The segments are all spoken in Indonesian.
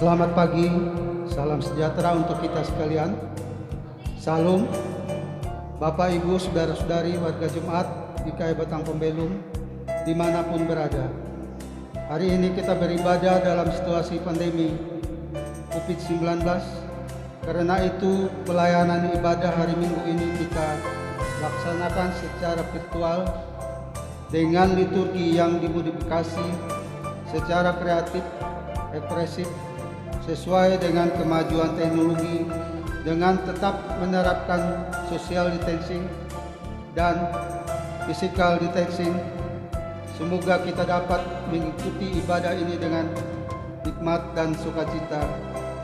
Selamat pagi, salam sejahtera untuk kita sekalian. Salam, Bapak Ibu, Saudara-saudari warga Jemaat GKI Batang Pembelum dimanapun berada. Hari ini kita beribadah dalam situasi pandemi COVID-19. Karena itu pelayanan ibadah hari Minggu ini kita laksanakan secara virtual dengan liturgi yang dimodifikasi secara kreatif, ekspresif, sesuai dengan kemajuan teknologi dengan tetap menerapkan social distancing dan physical distancing. Semoga kita dapat mengikuti ibadah ini dengan hikmat dan sukacita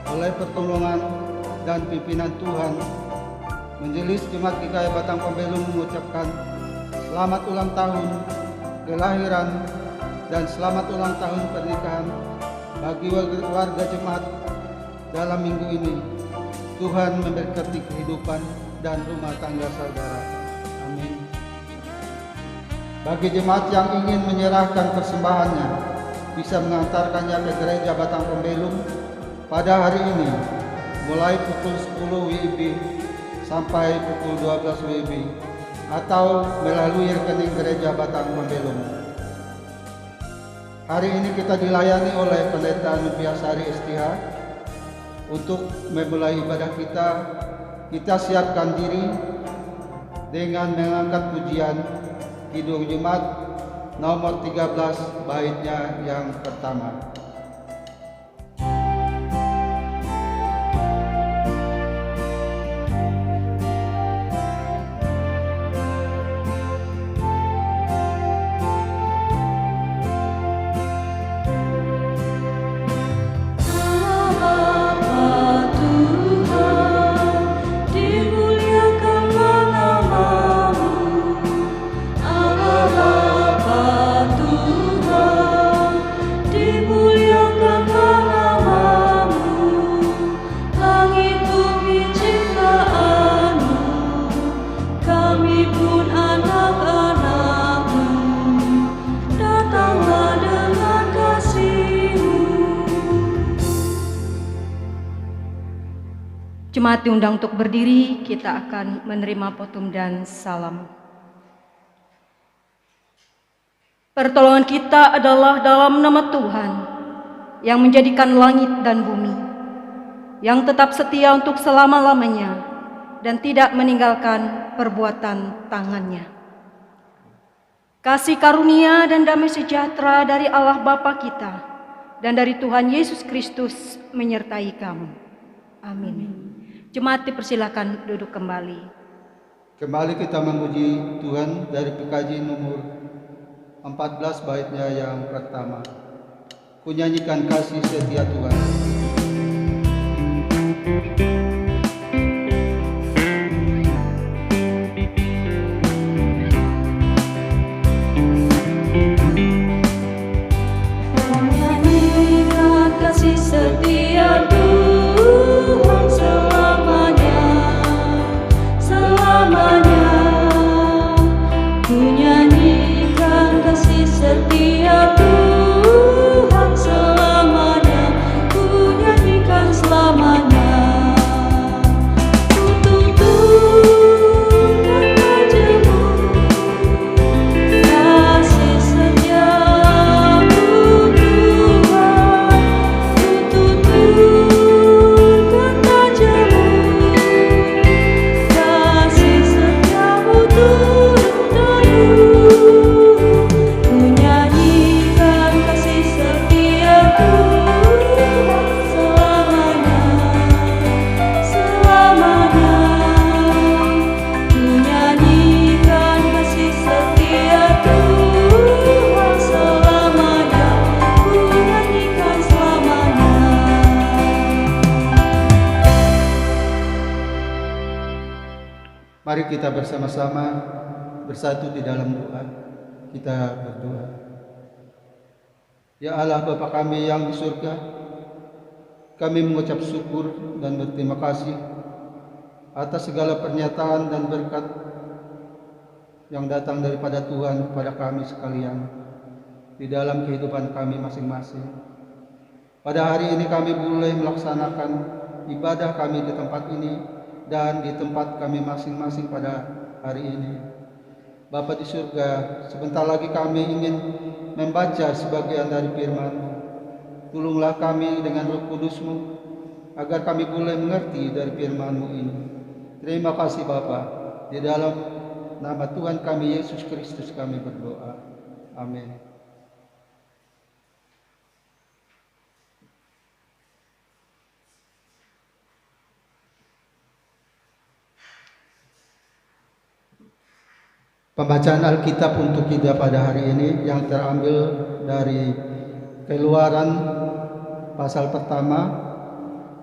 oleh pertolongan dan pimpinan Tuhan. Majelis Jemaat GKI Batang Pembelum mengucapkan selamat ulang tahun kelahiran dan selamat ulang tahun pernikahan bagi warga jemaat dalam minggu ini. Tuhan memberkati kehidupan dan rumah tangga saudara. Amin. Bagi jemaat yang ingin menyerahkan persembahannya, bisa mengantarkannya ke gereja Batang Pembelum pada hari ini, mulai pukul 10 WIB sampai pukul 12 WIB, atau melalui rekening gereja Batang Pembelum. Hari ini kita dilayani oleh Pendeta Nubiasari STH. Untuk memulai ibadah kita siapkan diri dengan mengangkat pujian Kidung Jemaat nomor 13 baitnya yang pertama. Jemaat diundang untuk berdiri, kita akan menerima potum dan salam. Pertolongan kita adalah dalam nama Tuhan yang menjadikan langit dan bumi, yang tetap setia untuk selama-lamanya dan tidak meninggalkan perbuatan tangannya. Kasih karunia dan damai sejahtera dari Allah Bapa kita dan dari Tuhan Yesus Kristus menyertai kamu. Amin. Jemaat dipersilakan duduk kembali. Kembali kita memuji Tuhan dari PKJ nomor 14 baitnya yang pertama. Ku nyanyikan kasih setia Tuhan. Ku nyanyikan kasih setia Tuhan. Setia Tuhan selamanya, ku nyanyikan selamanya. Ku tuntunkan wajah-Mu, kasih setiamu Tuhan. Ku tuntunkan wajah-Mu, kasih setiamu Tuhan. Mari kita bersama-sama bersatu di dalam doa. Kita berdoa. Ya Allah Bapa kami yang di surga, kami mengucap syukur dan berterima kasih atas segala pernyataan dan berkat yang datang daripada Tuhan kepada kami sekalian di dalam kehidupan kami masing-masing. Pada hari ini kami boleh melaksanakan ibadah kami di tempat ini dan di tempat kami masing-masing pada hari ini. Bapa di surga, sebentar lagi kami ingin membaca sebagian dari firman-Mu. Tolonglah kami dengan Roh Kudus-Mu agar kami boleh mengerti dari firman-Mu ini. Terima kasih Bapa. Di dalam nama Tuhan kami Yesus Kristus kami berdoa. Amin. Pembacaan Alkitab untuk kita pada hari ini yang terambil dari Keluaran pasal pertama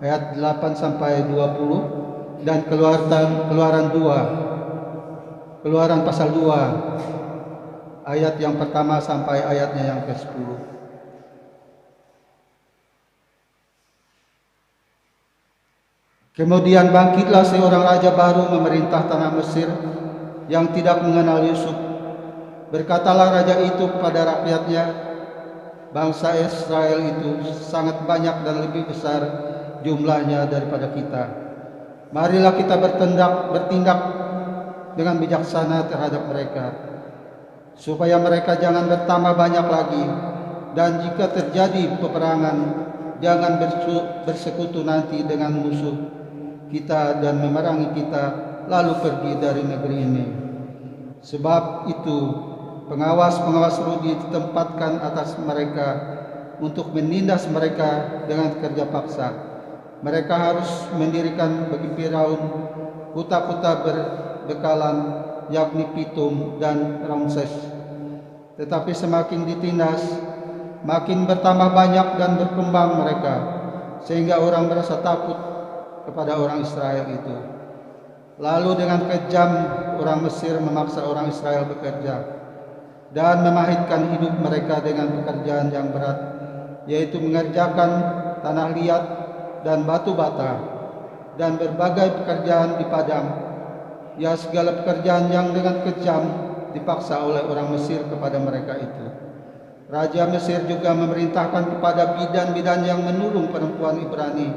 ayat 8 sampai 20 dan Keluaran pasal 2 ayat yang pertama sampai ayatnya yang ke-10. Kemudian bangkitlah seorang raja baru memerintah tanah Mesir yang tidak mengenal Yusuf. Berkatalah raja itu kepada rakyatnya, bangsa Israel itu sangat banyak dan lebih besar jumlahnya daripada kita. Marilah kita bertindak dengan bijaksana terhadap mereka, supaya mereka jangan bertambah banyak lagi, dan jika terjadi peperangan, jangan bersekutu nanti dengan musuh kita dan memerangi kita lalu pergi dari negeri ini. Sebab itu pengawas-pengawas roh ditempatkan atas mereka untuk menindas mereka dengan kerja paksa. Mereka harus mendirikan bagi Firaun kota-kota berbekalan, yakni Pitum dan Ramses. Tetapi semakin ditindas, makin bertambah banyak dan berkembang mereka, sehingga orang merasa takut kepada orang Israel itu. Lalu dengan kejam orang Mesir memaksa orang Israel bekerja dan memahitkan hidup mereka dengan pekerjaan yang berat, yaitu mengerjakan tanah liat dan batu bata dan berbagai pekerjaan di padang. Ya, segala pekerjaan yang dengan kejam dipaksa oleh orang Mesir kepada mereka itu. Raja Mesir juga memerintahkan kepada bidan-bidan yang menolong perempuan Ibrani,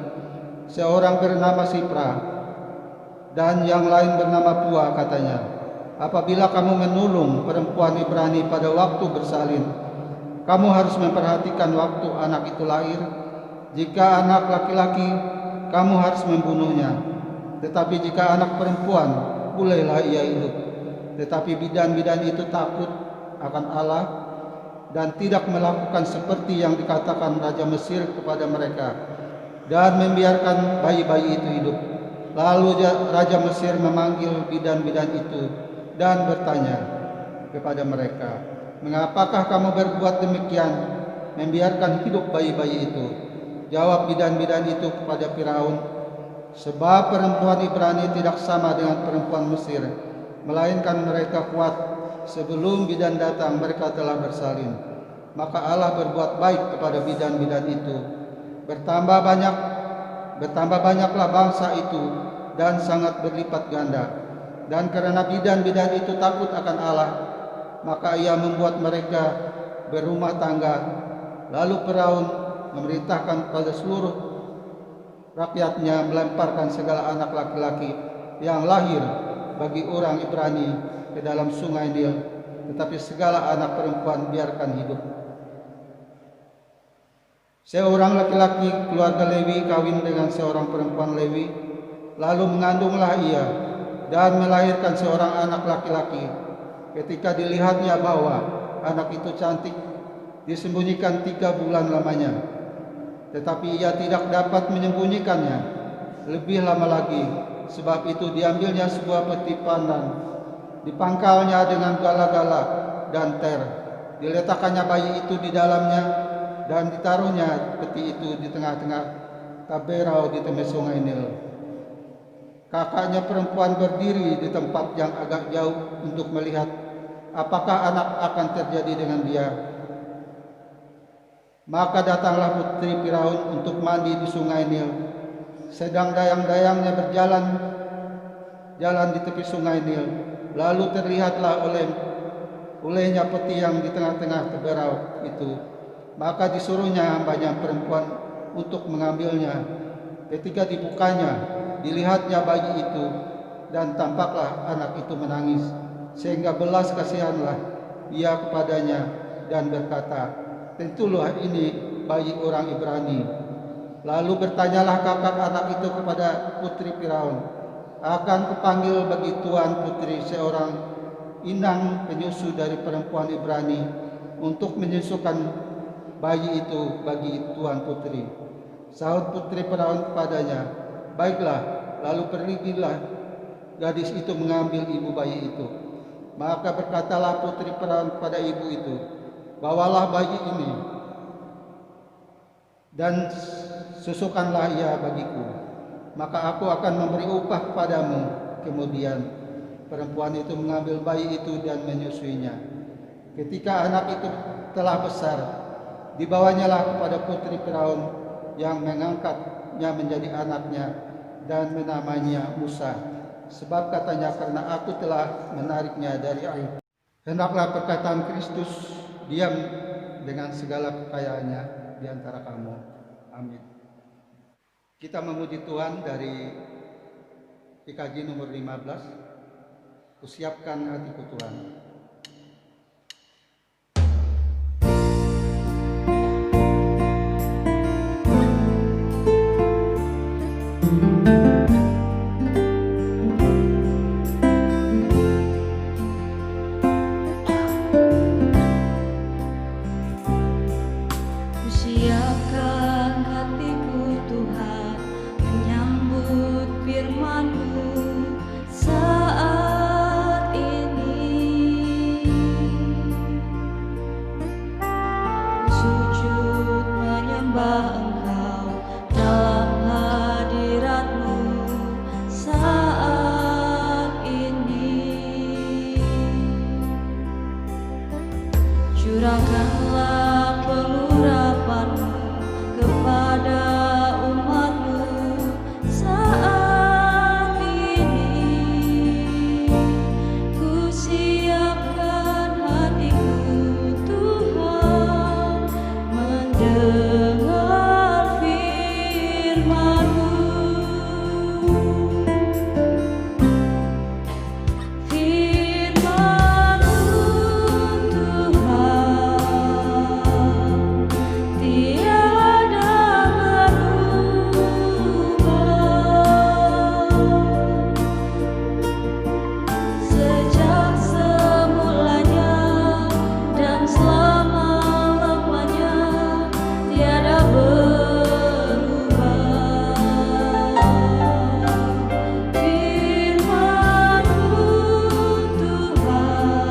seorang bernama Sipra dan yang lain bernama Pua, katanya, apabila kamu menolong perempuan Ibrani pada waktu bersalin, kamu harus memperhatikan waktu anak itu lahir. Jika anak laki-laki, kamu harus membunuhnya. Tetapi jika anak perempuan, bolehlah ia hidup. Tetapi bidan-bidan itu takut akan Allah dan tidak melakukan seperti yang dikatakan Raja Mesir kepada mereka, dan membiarkan bayi-bayi itu hidup. Lalu Raja Mesir memanggil bidan-bidan itu dan bertanya kepada mereka, mengapakah kamu berbuat demikian, membiarkan hidup bayi-bayi itu? Jawab bidan-bidan itu kepada Firaun, sebab perempuan Ibrani tidak sama dengan perempuan Mesir, melainkan mereka kuat. Sebelum bidan datang, mereka telah bersalin. Maka Allah berbuat baik kepada bidan-bidan itu. Bertambah banyaklah bangsa itu dan sangat berlipat ganda. Dan karena bidan-bidan itu takut akan Allah, maka ia membuat mereka berumah tangga. Lalu Firaun memerintahkan kepada seluruh rakyatnya melemparkan segala anak laki-laki yang lahir bagi orang Ibrani ke dalam sungai Nil, tetapi segala anak perempuan biarkan hidup. Seorang laki-laki keluarga Lewi kawin dengan seorang perempuan Lewi, lalu mengandunglah ia dan melahirkan seorang anak laki-laki. Ketika dilihatnya bahwa anak itu cantik, disembunyikan 3 bulan lamanya. Tetapi ia tidak dapat menyembunyikannya lebih lama lagi. Sebab itu diambilnya sebuah peti pandan, dipangkalnya dengan gala-gala dan ter, diletakkannya bayi itu di dalamnya, dan ditaruhnya peti itu di tengah-tengah taberau di tepi sungai Nil. Kakaknya perempuan berdiri di tempat yang agak jauh untuk melihat apakah anak akan terjadi dengan dia. Maka datanglah putri Firaun untuk mandi di sungai Nil. Sedang dayang-dayangnya berjalan di tepi sungai Nil. Lalu terlihatlah olehnya peti yang di tengah-tengah taberau itu. Maka disuruhnya hambanya perempuan untuk mengambilnya. Ketika dibukanya, dilihatnya bayi itu, dan tampaklah anak itu menangis, sehingga belas kasihanlah ia kepadanya dan berkata, tentulah ini bayi orang Ibrani. Lalu bertanyalah kakak anak itu kepada putri Firaun, akan kupanggil bagi tuan putri seorang inang penyusu dari perempuan Ibrani untuk menyusukan bayi itu bagi tuan putri. Sahut putri Firaun kepadanya, baiklah, lalu pergilah gadis itu mengambil ibu bayi itu. Maka berkatalah putri Firaun kepada ibu itu, bawalah bayi ini dan susukanlah ia bagiku, maka aku akan memberi upah kepadamu. Kemudian perempuan itu mengambil bayi itu dan menyusuinya. Ketika anak itu telah besar, dibawanyalah kepada putri Firaun yang mengangkatnya menjadi anaknya dan menamainya Musa, sebab katanya, karena aku telah menariknya dari air. Hendaklah perkataan Kristus diam dengan segala kekayaannya di antara kamu. Amin. Kita memuji Tuhan dari PKJ nomor 15. Kusiapkan hatiku Tuhan. Kusiapkan hatiku Tuhan menyambut firman-Mu saat ini. Sujud menyembah Engkau dalam hadirat-Mu saat ini. Curahkanlah pengurapan-Mu kepada umat-Mu saat ini. Kusiapkan hatiku Tuhan mendengar firman-Mu. Firman-Mu Tuhan tiada berubah. Sejak semulanya dan selama-lamanya tiada berubah. Firman-Mu Tuhan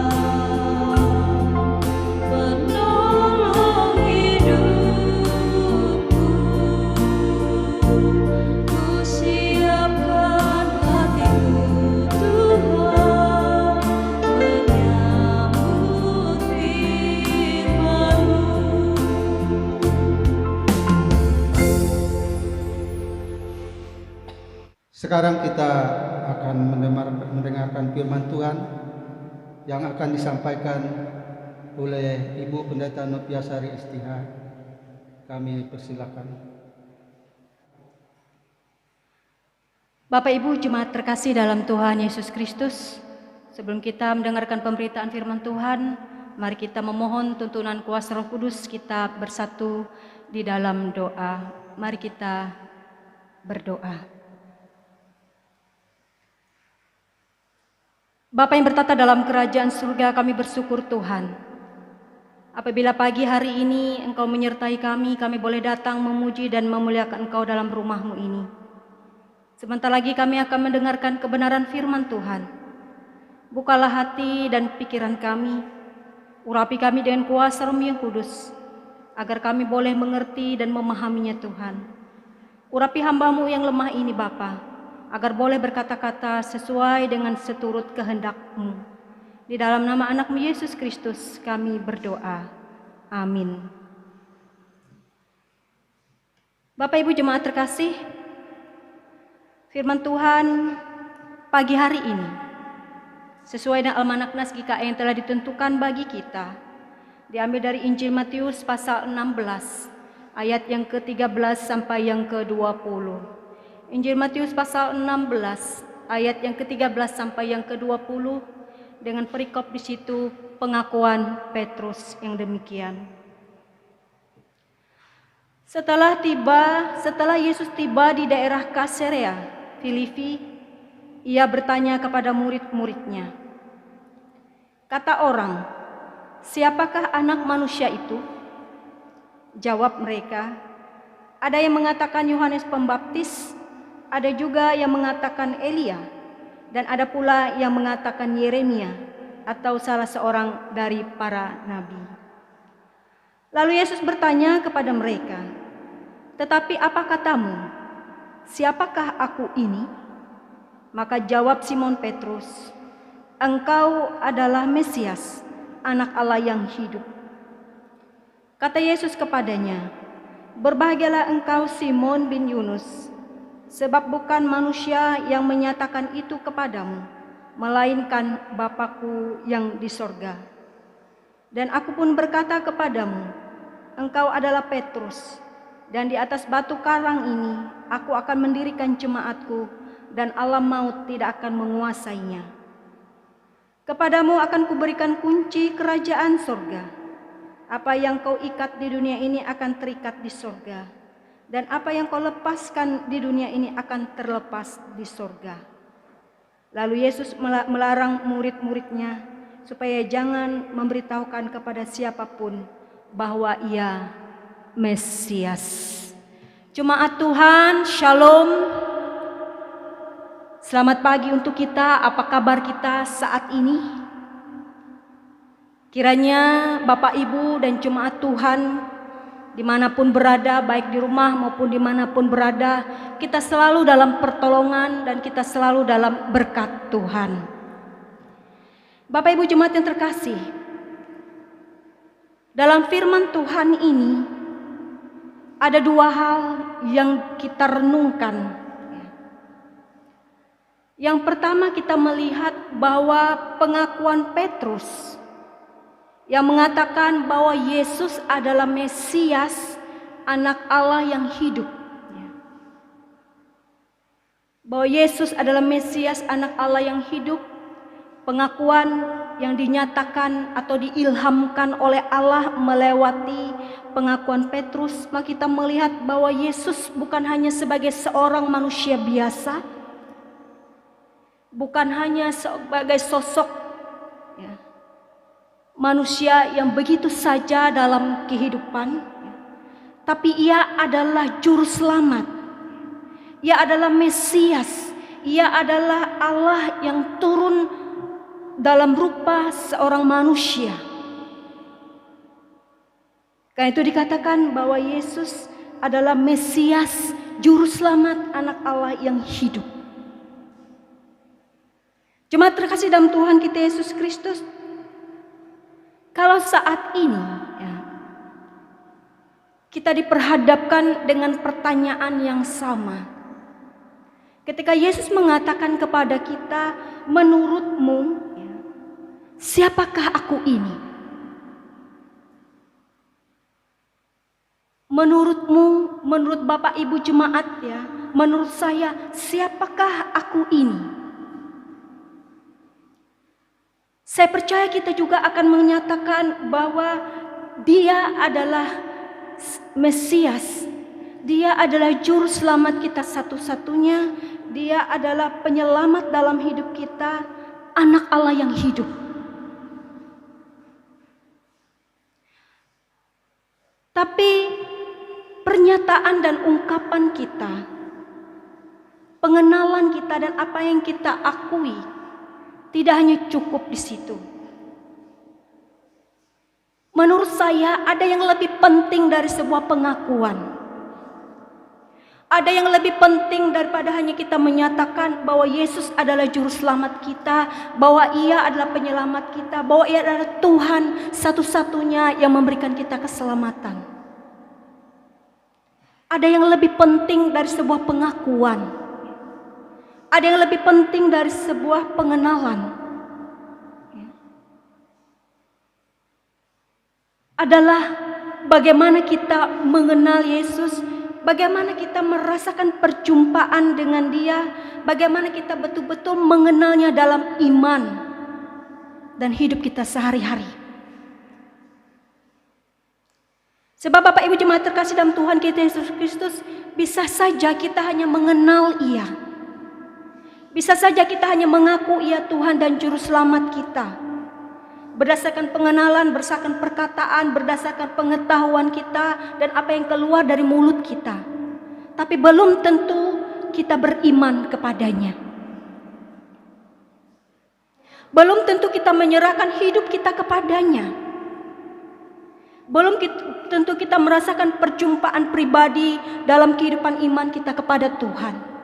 penolong hidupku. Kusiapkan hatiku Tuhan menyambut firman-Mu. Sekarang kita akan mendengarkan firman Tuhan yang akan disampaikan oleh Ibu Pendeta Nopiasari STH. Kami persilakan. Bapak Ibu jemaat terkasih dalam Tuhan Yesus Kristus, sebelum kita mendengarkan pemberitaan firman Tuhan, mari kita memohon tuntunan kuasa Roh Kudus. Kita bersatu di dalam doa. Mari kita berdoa. Bapa yang bertata dalam kerajaan surga, kami bersyukur Tuhan. Apabila pagi hari ini Engkau menyertai kami boleh datang memuji dan memuliakan Engkau dalam rumah-Mu ini. Sebentar lagi kami akan mendengarkan kebenaran firman Tuhan. Bukalah hati dan pikiran kami, urapi kami dengan kuasa Roh-Mu yang kudus, agar kami boleh mengerti dan memahaminya Tuhan. Urapi hamba-Mu yang lemah ini Bapa, agar boleh berkata-kata sesuai dengan seturut kehendak-Mu. Di dalam nama anak-Mu Yesus Kristus kami berdoa. Amin. Bapak Ibu jemaat terkasih, firman Tuhan pagi hari ini sesuai dengan almanak Naskah GKI yang telah ditentukan bagi kita, diambil dari Injil Matius pasal 16 ayat yang ke-13 sampai yang ke-20. Injil Matius pasal 16 ayat yang ke-13 sampai yang ke-20 dengan perikop di situ pengakuan Petrus yang demikian. Setelah Yesus tiba di daerah Kaisarea Filipi, ia bertanya kepada murid-muridnya, kata orang, siapakah anak manusia itu? Jawab mereka, ada yang mengatakan Yohanes Pembaptis, ada juga yang mengatakan Elia, dan ada pula yang mengatakan Yeremia atau salah seorang dari para nabi. Lalu Yesus bertanya kepada mereka, tetapi apa katamu? Siapakah aku ini? Maka jawab Simon Petrus, engkau adalah Mesias, anak Allah yang hidup. Kata Yesus kepadanya, berbahagialah engkau Simon bin Yunus, sebab bukan manusia yang menyatakan itu kepadamu, melainkan Bapa-Ku yang di sorga. Dan aku pun berkata kepadamu, engkau adalah Petrus, dan di atas batu karang ini aku akan mendirikan jemaatku, dan alam maut tidak akan menguasainya. Kepadamu akan kuberikan kunci kerajaan sorga. Apa yang kau ikat di dunia ini akan terikat di sorga, dan apa yang kau lepaskan di dunia ini akan terlepas di sorga. Lalu Yesus melarang murid-muridnya supaya jangan memberitahukan kepada siapapun bahwa ia Mesias. Jemaat Tuhan, Shalom. Selamat pagi untuk kita. Apa kabar kita saat ini? Kiranya Bapak Ibu dan jemaat Tuhan dimanapun berada, baik di rumah maupun dimanapun berada, kita selalu dalam pertolongan dan kita selalu dalam berkat Tuhan. Bapak Ibu jemaat yang terkasih, dalam firman Tuhan ini ada dua hal yang kita renungkan. Yang pertama, kita melihat bahwa pengakuan Petrus yang mengatakan bahwa Yesus adalah Mesias, anak Allah yang hidup. Bahwa Yesus adalah Mesias, anak Allah yang hidup. Pengakuan yang dinyatakan atau diilhamkan oleh Allah melewati pengakuan Petrus, maka kita melihat bahwa Yesus bukan hanya sebagai seorang manusia biasa, bukan hanya sebagai sosok manusia yang begitu saja dalam kehidupan, tapi ia adalah juru selamat. Ia adalah Mesias. Ia adalah Allah yang turun dalam rupa seorang manusia. Karena itu dikatakan bahwa Yesus adalah Mesias, juru selamat, anak Allah yang hidup. Jemaat terkasih dalam Tuhan kita Yesus Kristus, kalau saat ini kita diperhadapkan dengan pertanyaan yang sama. Ketika Yesus mengatakan kepada kita, menurutmu siapakah aku ini? Menurutmu, menurut Bapak Ibu jemaat menurut saya, siapakah aku ini? Saya percaya kita juga akan menyatakan bahwa Dia adalah Mesias. Dia adalah juru selamat kita satu-satunya. Dia adalah penyelamat dalam hidup kita, anak Allah yang hidup. Tapi pernyataan dan ungkapan kita, pengenalan kita dan apa yang kita akui tidak hanya cukup di situ. Menurut saya ada yang lebih penting dari sebuah pengakuan. Ada yang lebih penting daripada hanya kita menyatakan bahwa Yesus adalah juru selamat kita, bahwa Ia adalah penyelamat kita, bahwa Ia adalah Tuhan satu-satunya yang memberikan kita keselamatan. Ada yang lebih penting dari sebuah pengakuan. Ada yang lebih penting dari sebuah pengenalan. Adalah bagaimana kita mengenal Yesus, bagaimana kita merasakan perjumpaan dengan Dia, bagaimana kita betul-betul mengenalnya dalam iman dan hidup kita sehari-hari. Sebab Bapak Ibu jemaat terkasih dalam Tuhan kita Yesus Kristus, bisa saja kita hanya mengenal Ia. Bisa saja kita hanya mengaku Ia Tuhan dan Juru Selamat kita. Berdasarkan pengenalan, berdasarkan perkataan, berdasarkan pengetahuan kita dan apa yang keluar dari mulut kita. Tapi belum tentu kita beriman kepadanya. Belum tentu kita menyerahkan hidup kita kepadanya. Belum tentu kita merasakan perjumpaan pribadi dalam kehidupan iman kita kepada Tuhan.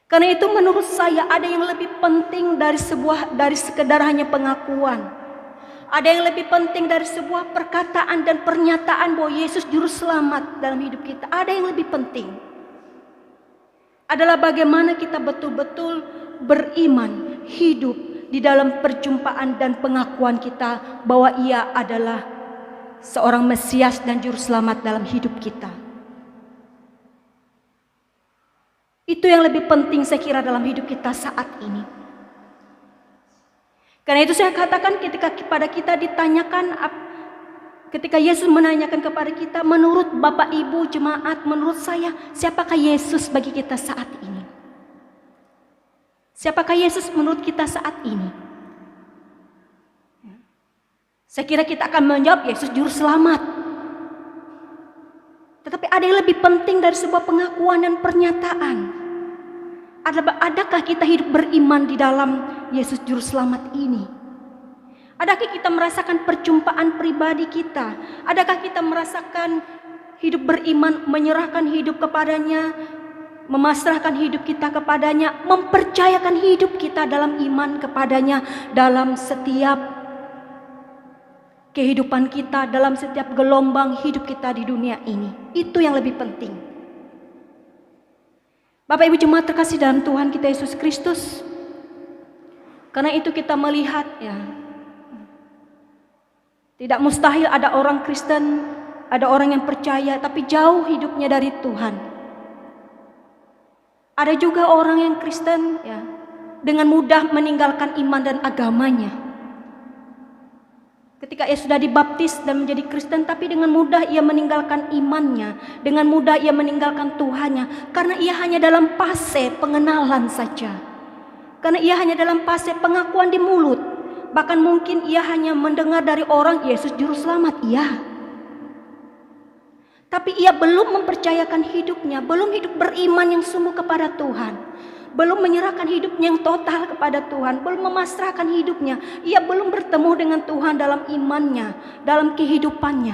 Karena itu menurut saya ada yang lebih penting dari sekedar hanya pengakuan. Ada yang lebih penting dari sebuah perkataan dan pernyataan bahwa Yesus Juru Selamat dalam hidup kita. Ada yang lebih penting. Adalah bagaimana kita betul-betul beriman, hidup di dalam perjumpaan dan pengakuan kita bahwa Ia adalah seorang Mesias dan Juru Selamat dalam hidup kita. Itu yang lebih penting saya kira dalam hidup kita saat ini. Karena itu saya katakan ketika kepada kita ditanyakan, ketika Yesus menanyakan kepada kita, menurut Bapak Ibu jemaat, menurut saya, siapakah Yesus bagi kita saat ini? Siapakah Yesus menurut kita saat ini? Saya kira kita akan menjawab Yesus Juru Selamat. Tetapi ada yang lebih penting dari sebuah pengakuan dan pernyataan. Adakah kita hidup beriman di dalam Yesus Juru Selamat ini? Adakah kita merasakan perjumpaan pribadi kita? Adakah kita merasakan hidup beriman, menyerahkan hidup kepadanya, memasrahkan hidup kita kepadanya, mempercayakan hidup kita dalam iman kepadanya dalam setiap kehidupan kita, dalam setiap gelombang hidup kita di dunia ini. Itu yang lebih penting. Bapak Ibu jemaat terkasih dalam Tuhan kita Yesus Kristus. Karena itu kita melihat ya, tidak mustahil ada orang Kristen, ada orang yang percaya tapi jauh hidupnya dari Tuhan. Ada juga orang yang Kristen ya, dengan mudah meninggalkan iman dan agamanya. Ketika ia sudah dibaptis dan menjadi Kristen, tapi dengan mudah ia meninggalkan imannya, dengan mudah ia meninggalkan Tuhannya, karena ia hanya dalam fase pengenalan saja, karena ia hanya dalam fase pengakuan di mulut, bahkan mungkin ia hanya mendengar dari orang Yesus Juru Selamat, iya, tapi ia belum mempercayakan hidupnya, belum hidup beriman yang sungguh kepada Tuhan. Belum menyerahkan hidupnya yang total kepada Tuhan, belum memasrahkan hidupnya, ia belum bertemu dengan Tuhan dalam imannya, dalam kehidupannya.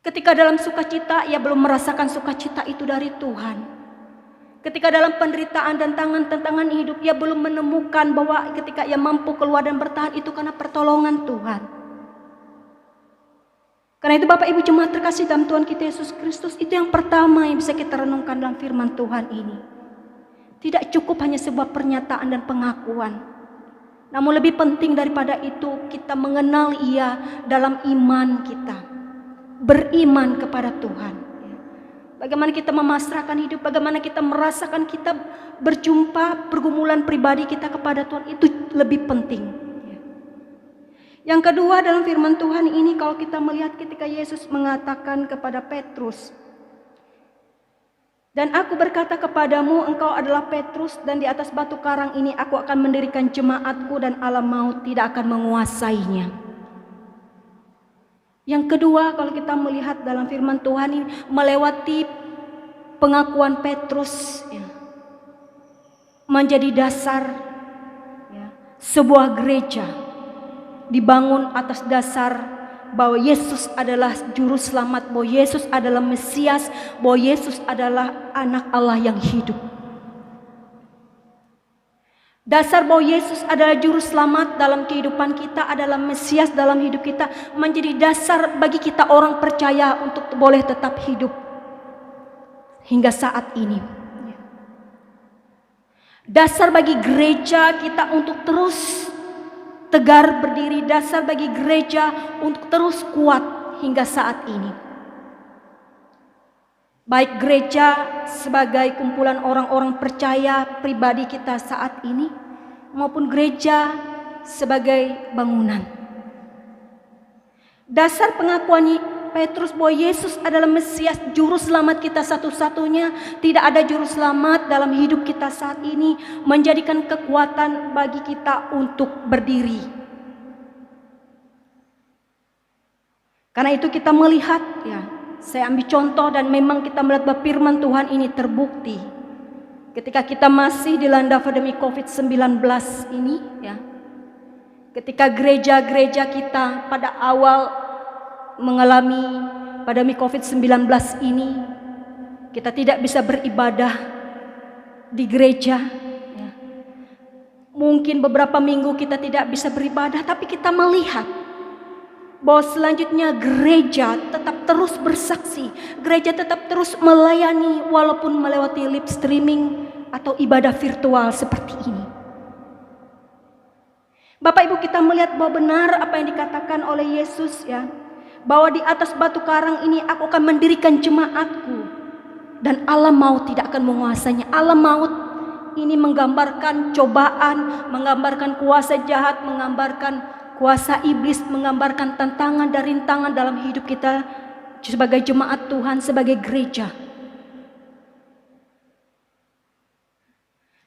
Ketika dalam sukacita, ia belum merasakan sukacita itu dari Tuhan. Ketika dalam penderitaan dan tantangan hidup, ia belum menemukan bahwa ketika ia mampu keluar dan bertahan itu karena pertolongan Tuhan. Karena itu Bapak Ibu jemaat terkasih dalam Tuhan kita Yesus Kristus, itu yang pertama yang bisa kita renungkan dalam firman Tuhan ini. Tidak cukup hanya sebuah pernyataan dan pengakuan, namun lebih penting daripada itu kita mengenal Ia dalam iman kita, beriman kepada Tuhan. Bagaimana kita memasrahkan hidup, bagaimana kita merasakan kita berjumpa pergumulan pribadi kita kepada Tuhan, itu lebih penting. Yang kedua dalam firman Tuhan ini, kalau kita melihat ketika Yesus mengatakan kepada Petrus, "Dan aku berkata kepadamu, engkau adalah Petrus, dan di atas batu karang ini aku akan mendirikan jemaatku, dan alam maut tidak akan menguasainya." Yang kedua, kalau kita melihat dalam firman Tuhan ini, melewati pengakuan Petrus ya, menjadi dasar ya, sebuah gereja dibangun atas dasar bahwa Yesus adalah Juru Selamat, bahwa Yesus adalah Mesias, bahwa Yesus adalah Anak Allah yang hidup. Dasar bahwa Yesus adalah Juru Selamat dalam kehidupan kita, adalah Mesias dalam hidup kita, menjadi dasar bagi kita orang percaya untuk boleh tetap hidup hingga saat ini. Dasar bagi gereja kita untuk terus tegar berdiri, dasar bagi gereja untuk terus kuat hingga saat ini. Baik gereja sebagai kumpulan orang-orang percaya pribadi kita saat ini, maupun gereja sebagai bangunan. Dasar pengakuan Petrus bahwa Yesus adalah Mesias, juru selamat kita satu-satunya, tidak ada juru selamat dalam hidup kita saat ini, menjadikan kekuatan bagi kita untuk berdiri. Karena itu kita melihat, ya, saya ambil contoh dan memang kita melihat bahwa firman Tuhan ini terbukti. Ketika kita masih dilanda pandemi COVID-19 ini, ya, ketika gereja-gereja kita pada awal mengalami pandemi COVID-19 ini, kita tidak bisa beribadah di gereja, ya. Mungkin beberapa minggu kita tidak bisa beribadah, tapi kita melihat bahwa selanjutnya gereja tetap terus bersaksi, gereja tetap terus melayani walaupun melewati live streaming atau ibadah virtual seperti ini. Bapak Ibu, kita melihat bahwa benar apa yang dikatakan oleh Yesus, ya, bahwa di atas batu karang ini aku akan mendirikan jemaatku dan alam maut tidak akan menguasainya. Alam maut ini menggambarkan cobaan, menggambarkan kuasa jahat, menggambarkan kuasa iblis, menggambarkan tantangan dan rintangan dalam hidup kita sebagai jemaat Tuhan, sebagai gereja.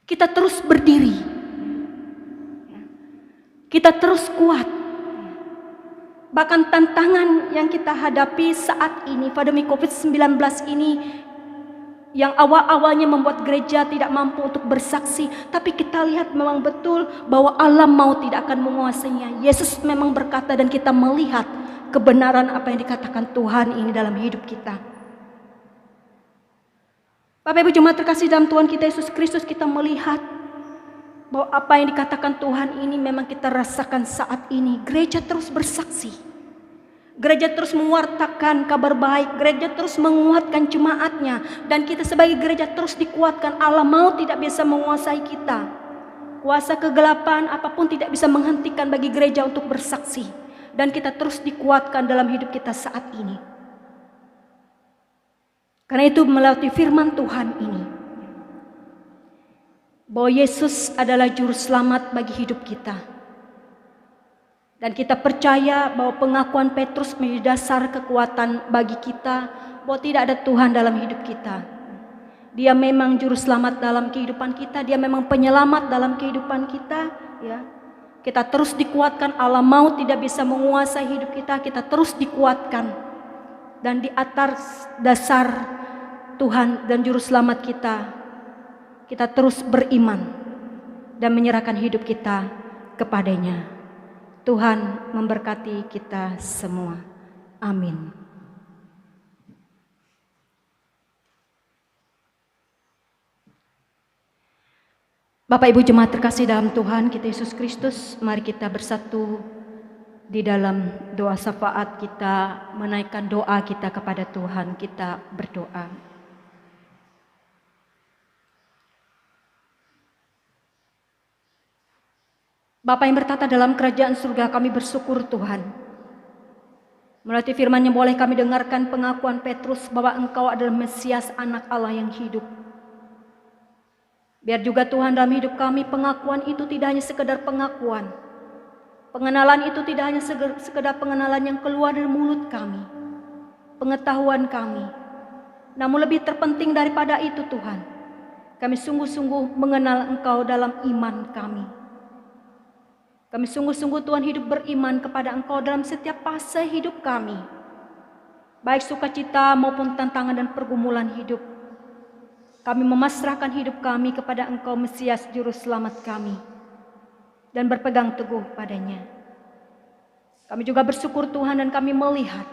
Kita terus berdiri, kita terus kuat. Bahkan tantangan yang kita hadapi saat ini, pandemi COVID-19 ini, yang awal-awalnya membuat gereja tidak mampu untuk bersaksi, tapi kita lihat memang betul bahwa alam maut tidak akan menguasainya. Yesus memang berkata dan kita melihat kebenaran apa yang dikatakan Tuhan ini dalam hidup kita. Bapak Ibu jemaat terkasih dalam Tuhan kita Yesus Kristus, kita melihat bahwa apa yang dikatakan Tuhan ini memang kita rasakan saat ini. Gereja terus bersaksi, gereja terus mewartakan kabar baik, gereja terus menguatkan jemaatnya, dan kita sebagai gereja terus dikuatkan. Alam maut tidak bisa menguasai kita, kuasa kegelapan apapun tidak bisa menghentikan bagi gereja untuk bersaksi, dan kita terus dikuatkan dalam hidup kita saat ini. Karena itu melalui firman Tuhan ini, bahwa Yesus adalah juru selamat bagi hidup kita. Dan kita percaya bahwa pengakuan Petrus menjadi dasar kekuatan bagi kita, bahwa tidak ada Tuhan dalam hidup kita. Dia memang juru selamat dalam kehidupan kita, dia memang penyelamat dalam kehidupan kita, ya. Kita terus dikuatkan, alam maut tidak bisa menguasai hidup kita, kita terus dikuatkan. Dan di atas dasar Tuhan dan juru selamat kita terus beriman dan menyerahkan hidup kita kepadanya. Tuhan memberkati kita semua. Amin. Bapak Ibu jemaat terkasih dalam Tuhan kita Yesus Kristus, mari kita bersatu di dalam doa syafaat kita, menaikkan doa kita kepada Tuhan. Kita berdoa. Bapa yang bertata dalam kerajaan surga, kami bersyukur Tuhan. Melalui firman-Nya boleh kami dengarkan pengakuan Petrus bahwa Engkau adalah Mesias, anak Allah yang hidup. Biar juga Tuhan dalam hidup kami pengakuan itu tidak hanya sekedar pengakuan. Pengenalan itu tidak hanya sekedar pengenalan yang keluar dari mulut kami, pengetahuan kami. Namun lebih terpenting daripada itu Tuhan, kami sungguh-sungguh mengenal Engkau dalam iman kami. Kami sungguh-sungguh Tuhan hidup beriman kepada Engkau dalam setiap fase hidup kami, baik sukacita maupun tantangan dan pergumulan hidup. Kami memasrahkan hidup kami kepada Engkau Mesias Juru Selamat kami, dan berpegang teguh padanya. Kami juga bersyukur Tuhan dan kami melihat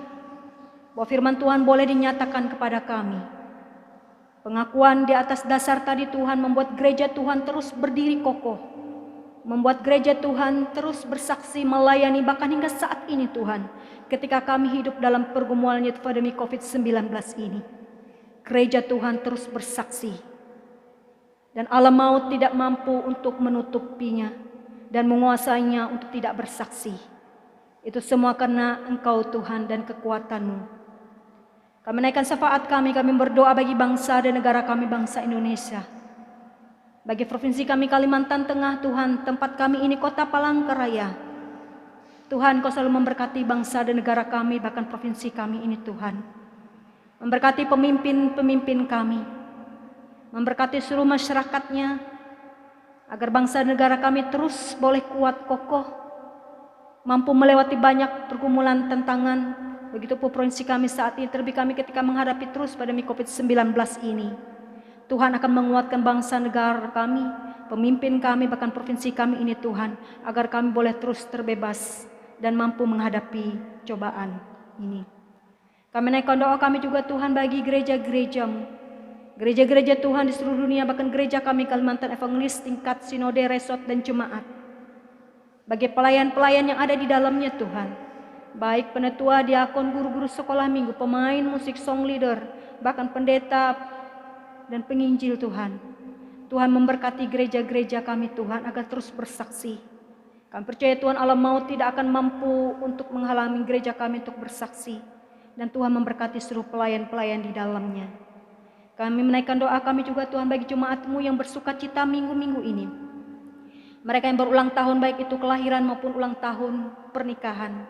bahwa firman Tuhan boleh dinyatakan kepada kami. Pengakuan di atas dasar tadi Tuhan membuat gereja Tuhan terus berdiri kokoh, membuat gereja Tuhan terus bersaksi melayani bahkan hingga saat ini Tuhan. Ketika kami hidup dalam pergumulan pandemi COVID-19 ini, gereja Tuhan terus bersaksi. Dan alam maut tidak mampu untuk menutupinya. dan menguasainya untuk tidak bersaksi. Itu semua karena Engkau Tuhan dan kekuatan-Mu. Kami naikkan syafaat kami berdoa bagi bangsa dan negara kami, bangsa Indonesia. Bagi provinsi kami Kalimantan Tengah, Tuhan, tempat kami ini kota Palangkaraya. Tuhan, Kau selalu memberkati bangsa dan negara kami, bahkan provinsi kami ini, Tuhan. Memberkati pemimpin-pemimpin kami, memberkati seluruh masyarakatnya, agar bangsa dan negara kami terus boleh kuat kokoh, mampu melewati banyak pergumulan tantangan. Begitupun provinsi kami saat ini, terlebih kami ketika menghadapi terus pandemi COVID-19 ini. Tuhan akan menguatkan bangsa negara kami, pemimpin kami, bahkan provinsi kami ini, Tuhan, agar kami boleh terus terbebas dan mampu menghadapi cobaan ini. Kami naikkan doa kami juga, Tuhan, bagi gereja-gereja-Mu, gereja-gereja Tuhan di seluruh dunia, bahkan gereja kami Kalimantan Evangelis tingkat sinode, resort, dan jemaat. Bagi pelayan-pelayan yang ada di dalamnya, Tuhan, baik penetua, diakon, guru-guru sekolah minggu, pemain musik, song leader, bahkan pendeta dan penginjil, Tuhan. Tuhan memberkati gereja-gereja kami, Tuhan, agar terus bersaksi. Kami percaya, Tuhan, alam maut tidak akan mampu untuk menghalangi gereja kami untuk bersaksi. Dan Tuhan memberkati seluruh pelayan-pelayan di dalamnya. Kami menaikkan doa kami juga, Tuhan, bagi jemaat-Mu yang bersuka cita minggu-minggu ini. Mereka yang berulang tahun, baik itu kelahiran maupun ulang tahun pernikahan.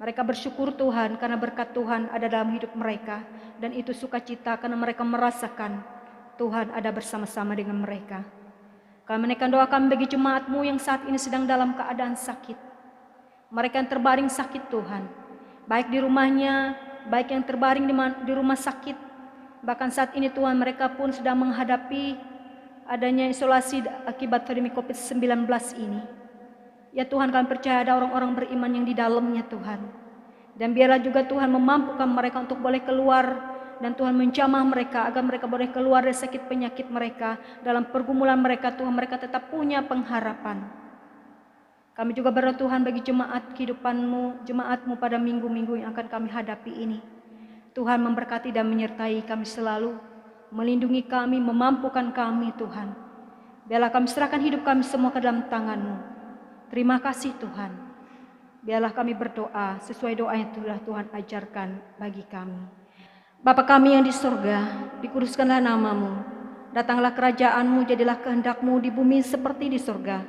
Mereka bersyukur, Tuhan, karena berkat Tuhan ada dalam hidup mereka. Dan itu sukacita karena mereka merasakan Tuhan ada bersama-sama dengan mereka. Kami menaikkan doa kami bagi jemaat-Mu yang saat ini sedang dalam keadaan sakit. Mereka yang terbaring sakit, Tuhan, baik di rumahnya, baik yang terbaring di rumah sakit. Bahkan saat ini, Tuhan, mereka pun sedang menghadapi adanya isolasi akibat pandemi COVID-19 ini. Ya Tuhan, kami percaya ada orang-orang beriman yang di dalamnya, Tuhan. Dan biarlah juga Tuhan memampukan mereka untuk boleh keluar, dan Tuhan menjamah mereka agar mereka boleh keluar dari sakit penyakit mereka. Dalam pergumulan mereka, Tuhan, mereka tetap punya pengharapan. Kami juga berdoa, Tuhan, bagi jemaat kehidupan-Mu, jemaat-Mu pada minggu-minggu yang akan kami hadapi ini. Tuhan memberkati dan menyertai kami selalu, melindungi kami, memampukan kami, Tuhan. Biarlah kami serahkan hidup kami semua ke dalam tangan-Mu. Terima kasih, Tuhan. Biarlah kami berdoa sesuai doa yang telah Tuhan ajarkan bagi kami. Bapa kami yang di surga, dikuduskanlah nama-Mu. Datanglah kerajaan-Mu, jadilah kehendak-Mu di bumi seperti di surga.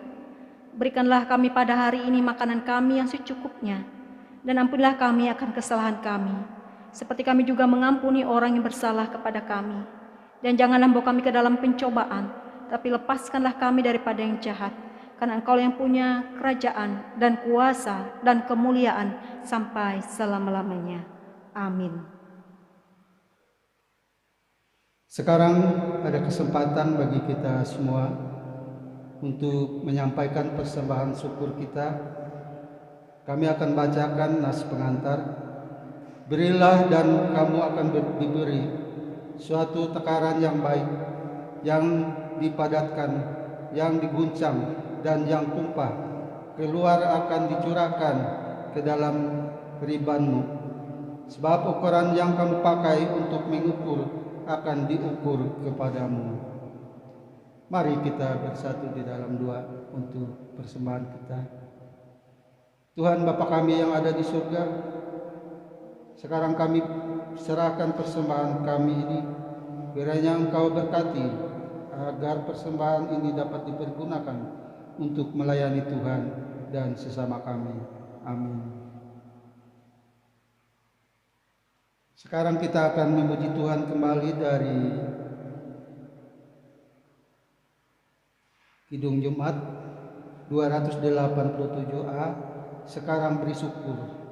Berikanlah kami pada hari ini makanan kami yang secukupnya, dan ampunilah kami akan kesalahan kami, seperti kami juga mengampuni orang yang bersalah kepada kami. Dan janganlah membawa kami ke dalam pencobaan, tapi lepaskanlah kami daripada yang jahat. Karena Engkau yang punya kerajaan dan kuasa dan kemuliaan sampai selama-lamanya. Amin. Sekarang ada kesempatan bagi kita semua untuk menyampaikan persembahan syukur kita. Kami akan bacakan nas pengantar. Berilah dan kamu akan diberi suatu takaran yang baik, yang dipadatkan, yang diguncang, dan yang tumpah, keluar akan dicurahkan ke dalam riban-Mu. Sebab ukuran yang kamu pakai untuk mengukur akan diukur kepadamu. Mari kita bersatu di dalam doa untuk persembahan kita. Tuhan Bapa kami yang ada di surga, sekarang kami serahkan persembahan kami ini. Kiranya Engkau berkati agar persembahan ini dapat dipergunakan untuk melayani Tuhan dan sesama kami. Amin. Sekarang kita akan memuji Tuhan kembali dari Kidung Jumat 287a. Sekarang beri syukur.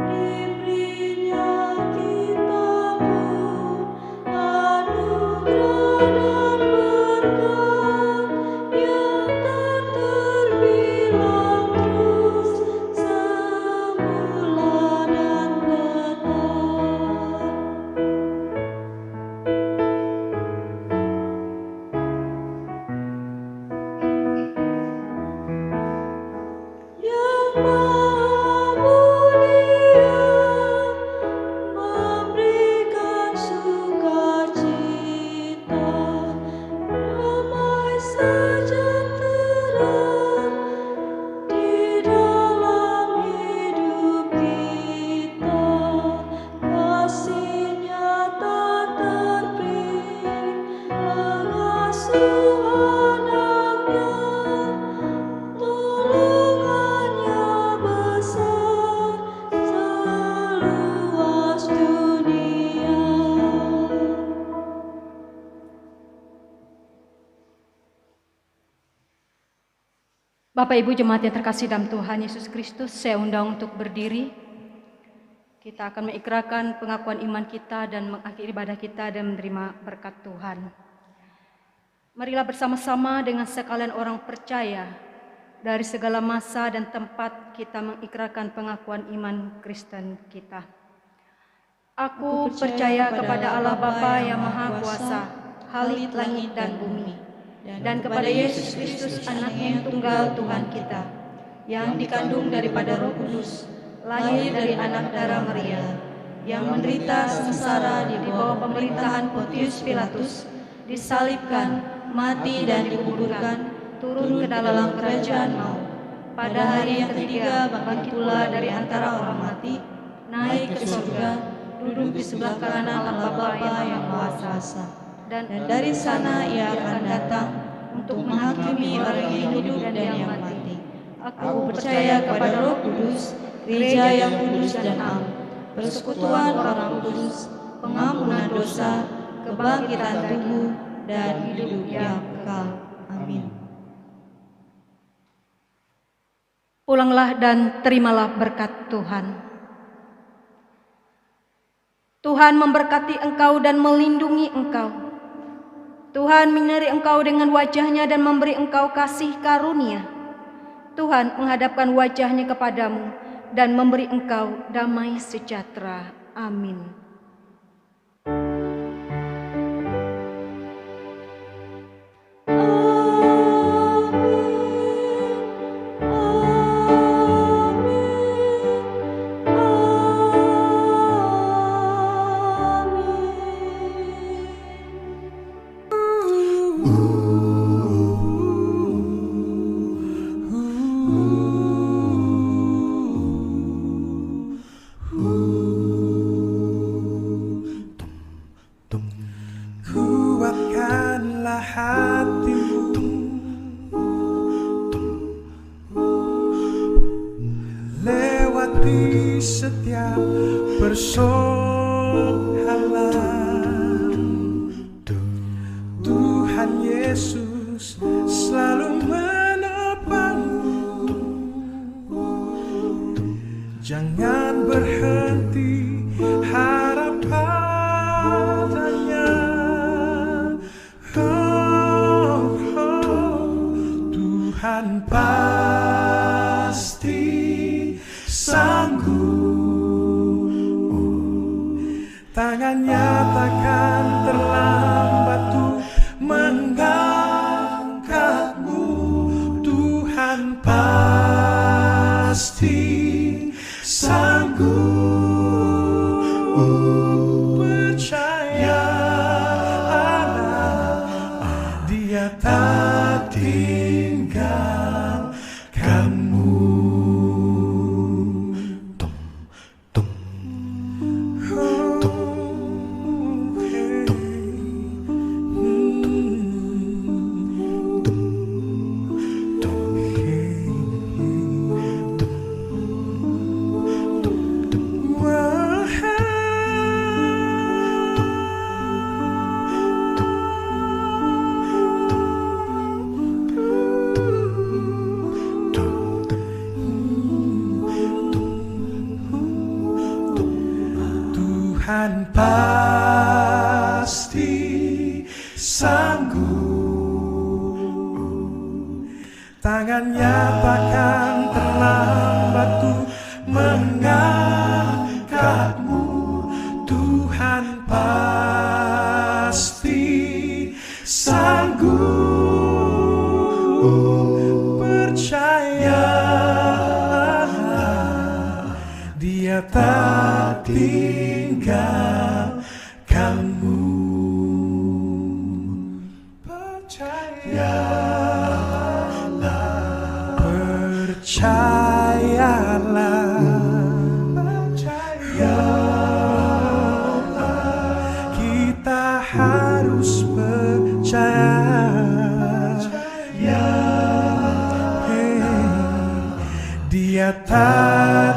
Diberi Bapak Ibu jemaat yang terkasih dalam Tuhan Yesus Kristus, saya undang untuk berdiri. Kita akan mengikrarkan pengakuan iman kita dan mengakhiri ibadah kita dan menerima berkat Tuhan. Marilah bersama-sama dengan sekalian orang percaya dari segala masa dan tempat kita mengikrarkan pengakuan iman Kristen kita. Aku percaya kepada Allah Bapa yang Maha Kuasa, Khalik langit dan bumi, dan kepada Yesus Kristus anaknya yang tunggal Tuhan kita, yang dikandung daripada Roh Kudus, lahir dari anak darah Maria, yang menderita sengsara di bawah pemerintahan Pontius Pilatus, disalibkan, mati dan dikuburkan, turun ke dalam kerajaan maut. Pada hari yang ketiga bangkit pula dari antara orang mati, naik ke surga, duduk di sebelah kanan Allah Bapa yang kuasa. Dan dari sana ia akan datang untuk menghakimi orang yang hidup dan yang mati. Aku percaya kepada Roh Kudus, gereja yang kudus dan am, persekutuan orang kudus, pengampunan dosa, kebangkitan tubuh, dan hidup yang kekal. Amin. Pulanglah dan terimalah berkat Tuhan. Tuhan memberkati engkau dan melindungi engkau. Tuhan menyinari engkau dengan wajah-Nya dan memberi engkau kasih karunia. Tuhan menghadapkan wajah-Nya kepadamu dan memberi engkau damai sejahtera. Amin. Kuatkanlah hatimu, lewati setiap persoalan. Tuhan Yesus selalu menopangmu. Jangan berhenti harap padanya. Tuhan pasti sanggup. Tangannya takkan terlambat tuh mengangkatmu. Tuhan pasti sanggup. Percayalah, Dia tak tinggal kamu. Tuhan pasti sanggup. Tangannya takkan terlambat tuh mengangkatmu. Tuhan pasti sanggup. Percayalah, Dia tak tinggal kamu. Percayalah, percayalah, kita harus percaya. Dia tak